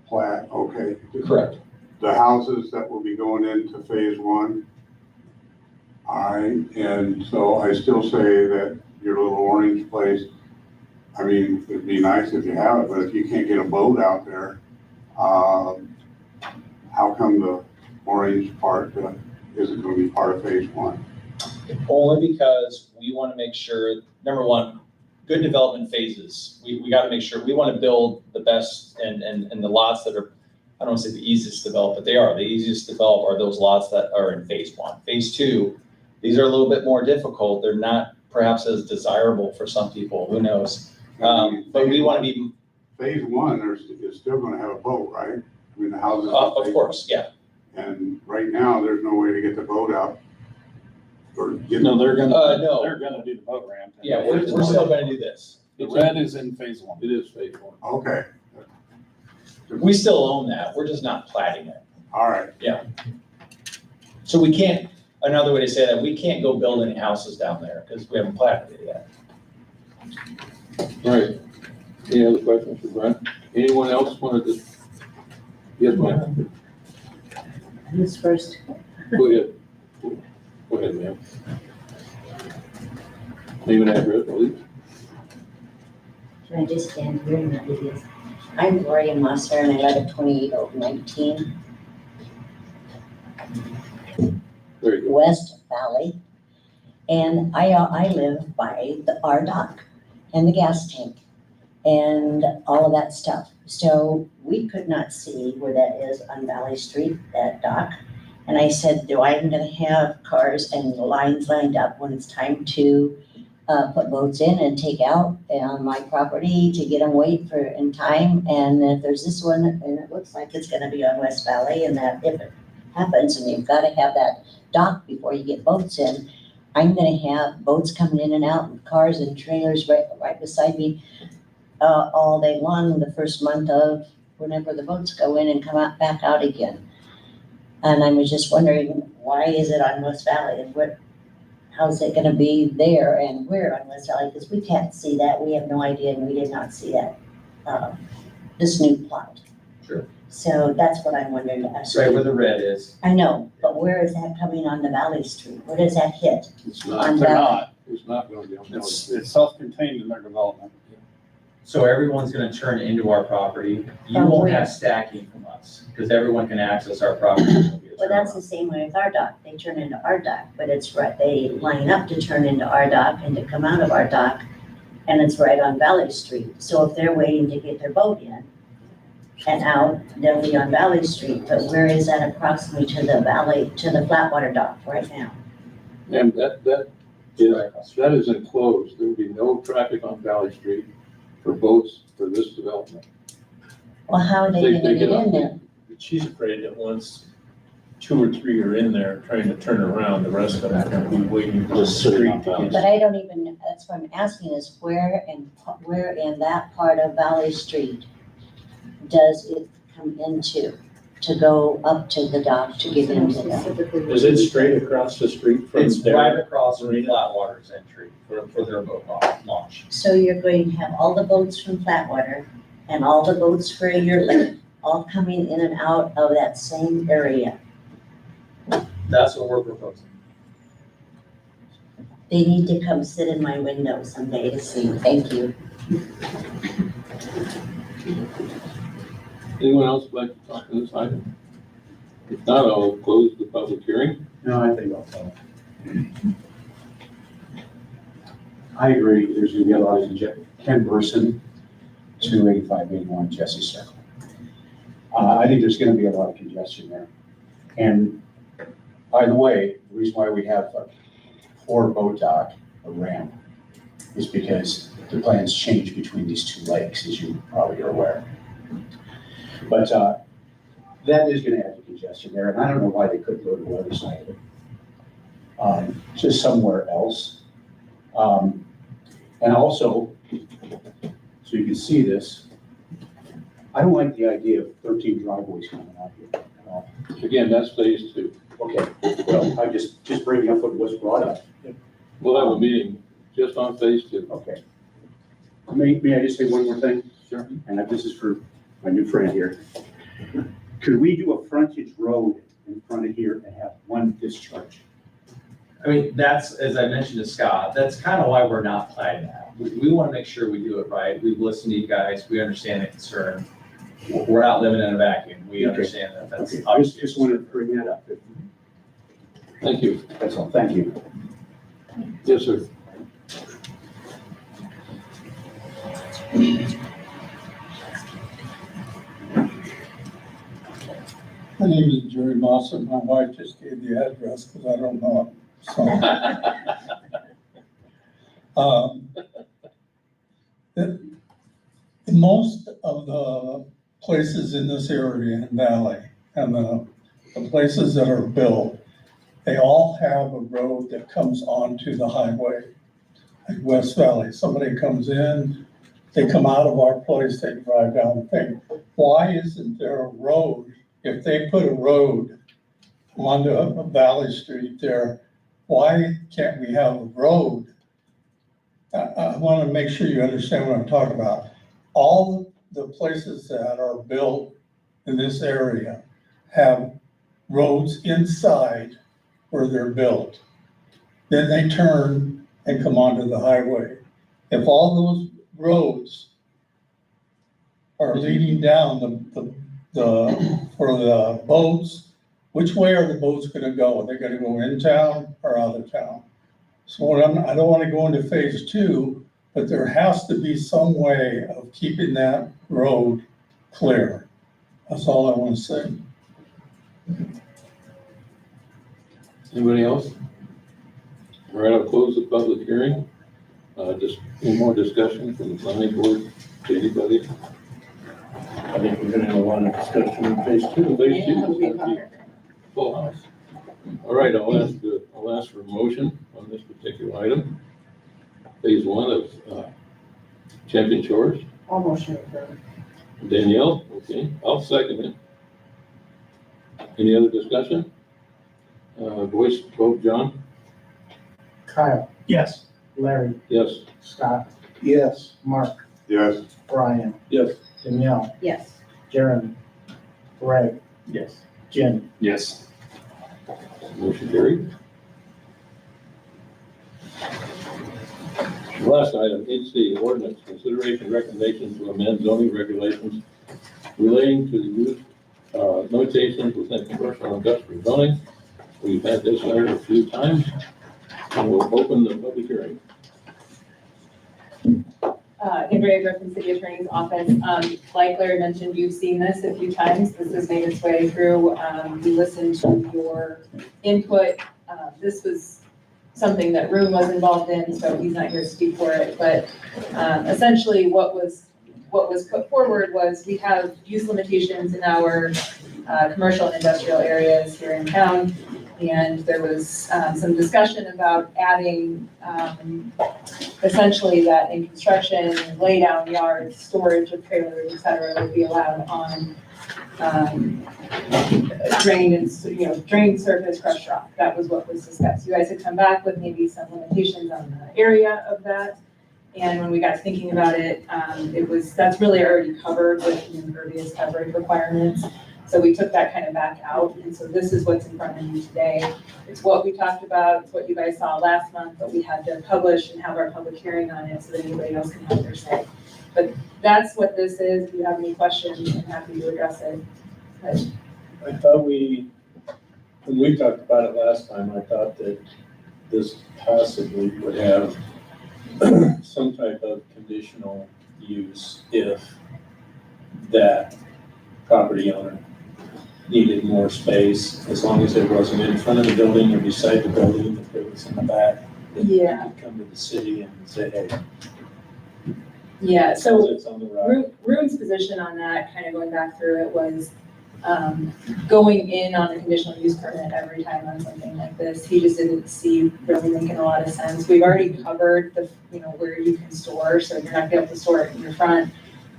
plat, okay. Correct. The houses that will be going into phase one. All right, and so I still say that your little orange place, I mean, it'd be nice if you have it, but if you can't get a boat out there, how come the orange part isn't gonna be part of phase one? Only because we want to make sure, number one, good development phases. We got to make sure, we want to build the best and the lots that are, I don't want to say the easiest to develop, but they are. The easiest to develop are those lots that are in phase one. Phase two, these are a little bit more difficult. They're not perhaps as desirable for some people, who knows? But we want to be, Phase one, is still gonna have a boat, right? I mean, the houses. of course, yeah. And right now, there's no way to get the boat out. Or get. No, they're No. they're gonna do the boat ramp. Yeah, we're still going to do this. The red is in phase one. It is phase one. Okay, We still own that. We're just not platting it. all right. So we can't, another way to say that, we can't go build any houses down there because we haven't platted it yet. All right. Any other questions for Brent? Anyone else wanted to? Yes, ma'am. Who's first? Go ahead. Go ahead, ma'am. Name and address, please. Can I just stand here and not do this? I'm Gloria Mosser and I live at 2819 Very good. West Valley. And I live by our dock and the gas tank and all of that stuff. So we could not see where that is on Valley Street, that dock. And I said, I'm gonna have cars and lines lined up when it's time to put boats in and take out on my property to get them weighed for in time. And if there's this one, and it looks like it's gonna be on West Valley, and that if it happens, and you've gotta have that dock before you get boats in, I'm gonna have boats coming in and out, and cars and trailers right beside me all day long, the first month of whenever the boats go in and come out, back out again. And I was just wondering, why is it on West Valley, and how's it gonna be there and where on West Valley? Because we can't see that, we have no idea, and we did not see that, this new plot. Sure. So that's what I'm wondering to ask. Right where the red is. I know, but where is that coming on the Valley Street? Where does that hit? It's On not, Valley? it's not gonna be on Valley. It's self-contained in their development. So everyone's gonna turn into our property. You Oh, won't where? have stacking from us, because everyone can access our property. Well, that's the same way with our dock. They turn into our dock, but it's right, they line up to turn into our dock and to come out of our dock. And it's right on Valley Street. So if they're waiting to get their boat in and out, they'll be on Valley Street. But where is that approximately to the valley, to the Flatwater dock right now? And that is enclosed. There will be no traffic on Valley Street for boats for this development. Well, how are they They gonna get get up. in there? She's afraid that once 2 or 3 are in there trying to turn around, the rest of them are gonna be waiting for the street to But get. I don't even, that's what I'm asking is where in that part of Valley Street does it come into, to go up to the dock to get into that? Is it straight across the street from It's there? right across from Flatwater's entry for their boat launch. So you're going to have all the boats from Flatwater and all the boats for your lake, all coming in and out of that same area. That's what we're proposing. They need to come sit in my window someday to see. Thank you. Anyone else like to talk to this item? If not, I'll close the public hearing. No, I think I'll tell. I agree, there's gonna be a lot of Ken Burson, 28581 Jesse Circle. I think there's gonna be a lot of congestion there. And by the way, the reason why we have a 4-boat dock, a ramp, is because the plans change between these two lakes, as you probably are aware. But that is gonna add to congestion there, and I don't know why they couldn't go to the other side of it. just somewhere else. And also, so you can see this, I don't like the idea of 13 driveways coming out here at all. Again, that's phase two. Okay, well, I just bringing up what was brought up. We'll have a meeting just on phase two. Okay. May I just say one more thing? Sure. And this is for my new friend here. Could we do a frontage road in front of here and have one discharge? I mean, that's, as I mentioned to Scott, that's kind of why we're not planning that. We want to make sure we do it right. We've listened to you guys. We understand the concern. We're not living in a vacuum. We Okay. understand that. That's Okay, I just wanted to bring that up. Thank you. That's all, thank you. Yes, sir. My name is Jerry Mawson. My wife just gave the address because I don't know it. So, most of the places in this area in Valley and the places that are built, they all have a road that comes onto the highway. Like West Valley, somebody comes in, they come out of our place, they drive down the thing. Why isn't there a road? If they put a road onto Valley Street there, why can't we have a road? I want to make sure you understand what I'm talking about. All the places that are built in this area have roads inside where they're built. Then they turn and come onto the highway. If all those roads are leading down for the boats, which way are the boats gonna go? Are they gonna go in town or out of town? So I don't wanna go into phase two, but there has to be some way of keeping that road clear. That's all I wanna say. Anybody else? All right, I'll close the public hearing. Just any more discussion from the planning board to anybody? I think we're gonna have a lot of discussion in phase two. Phase two is gonna be full house. All right, I'll ask for a motion on this particular item. Phase one of Champion Shores. All motion approved. Danielle, okay, I'll second it. Any other discussion? Voice vote, John? Kyle, Yes. Larry, Yes. Scott, Yes. Mark, Yes. Brian, Yes. Danielle, Yes. Jeremy, Greg, Yes. Jim. Yes. Motion carried. Last item, 8C, ordinance, consideration recommendation to amend zoning regulations relating to the use, limitations within commercial and industrial zoning. We've had this item a few times, and we'll open the public hearing. Andrea Griffin, City Attorney's Office. Like Larry mentioned, you've seen this a few times. This has made its way through. We listened to your input. This was something that Rune was involved in, so he's not here to speak for it. But essentially what was put forward was we have use limitations in our commercial and industrial areas here in town. And there was some discussion about adding essentially that in construction, lay down yards, storage of trailers, et cetera, would be allowed on drained surface crushed rock. That was what was discussed. You guys had come back with maybe some limitations on the area of that. And when we got thinking about it, that's really already covered with the impervious coverage requirements. So we took that kind of back out, and so this is what's in front of you today. It's what we talked about, it's what you guys saw last month, but we had to publish and have our public hearing on it so that anybody else can have their say. But that's what this is. If you have any questions, I'm happy to address it. But I thought when we talked about it last time, I thought that this possibly would have some type of conditional use if that property owner needed more space, as long as it wasn't in front of the building or beside the building, if it was in the back. Then Yeah. you could come to the city and say, hey, yeah, so it's on the road. Rune's position on that, kind of going back through it, was going in on a conditional use permit every time on something like this. He just didn't see really making a lot of sense. We've already covered the, where you can store, so you're not gonna be able to store it in your front.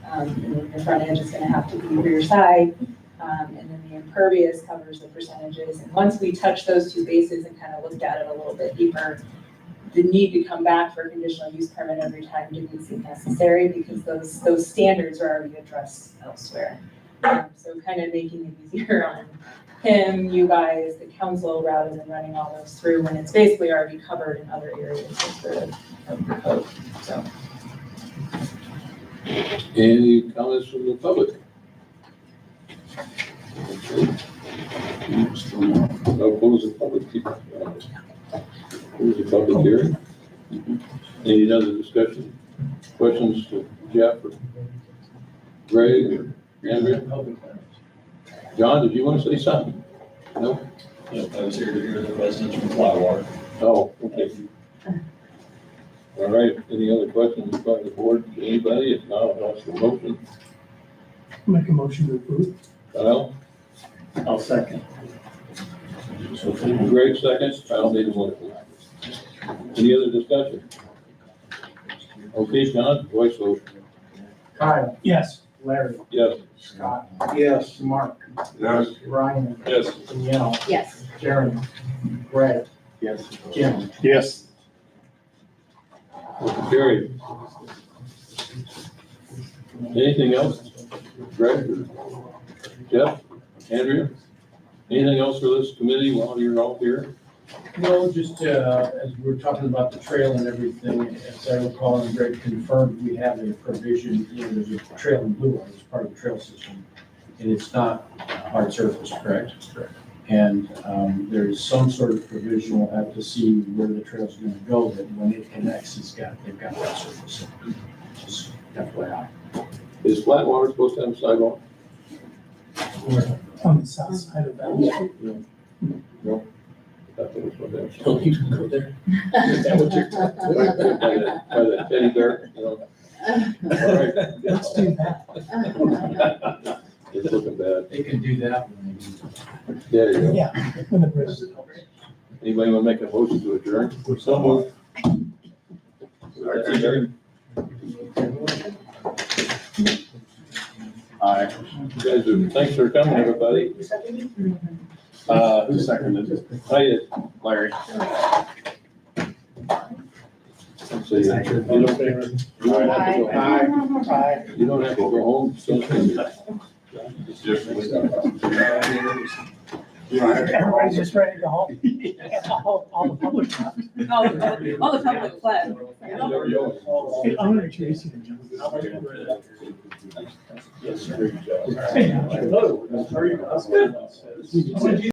And then your front edge is gonna have to be rear side. And then the impervious covers the percentages. And once we touched those two bases and kind of looked at it a little bit deeper, the need to come back for a conditional use permit every time didn't seem necessary because those standards are already addressed elsewhere. So kind of making it easier on him, you guys, the council, rather than running all those through when it's basically already covered in other areas of the code, so. Any comments from the public? No, close the public, close the public hearing. Any other discussion? Questions to Jeff or Greg or Andrea? John, did you want to say something? No? I was here to hear the residents from Flatwater. Oh, okay. All right, any other questions by the board, anybody? If not, I'll ask for a motion. Make a motion to approve. Kyle? I'll second. Greg seconds, Kyle made a motion. Any other discussion? Okay, John, voice vote. Kyle, Yes. Larry, Yes. Scott, Yes. Mark, Yes. Ryan, Yes. Danielle, Yes. Jeremy, Greg, Yes. Jim. Yes. Motion carried. Anything else? Greg or Jeff, Andrea? Anything else for this committee while you're all here? No, just, as we were talking about the trail and everything, as I recall, and Greg confirmed, we have a provision, there's a trail in Blue Line as part of the trail system. And it's not hard surface, correct? Correct. And, there's some sort of provision, we'll have to see where the trail's gonna go, that when it connects, they've got that surface. Just FYI. Is Flatwater supposed to have a sidewalk? On the south side of that. No. That's what it's about. Don't you go there? Is that what you're talking about? By the teddy bear, you know? All right. Let's do that. It's looking bad. They can do that when they need to. There you go. Yeah, when the bridge is over. Anybody want to make a motion to adjourn? So moved. That's adjourned. Aye. You guys are, thanks for coming, everybody. Who seconded it? I did. Larry. So you don't have to go, Aye. you don't have to go home. So Everybody's just ready to go home. All the public stuff. All the public fled. Hey, I'm gonna introduce you to John. Yes, sir. Hey, Hello. How are you? That's good.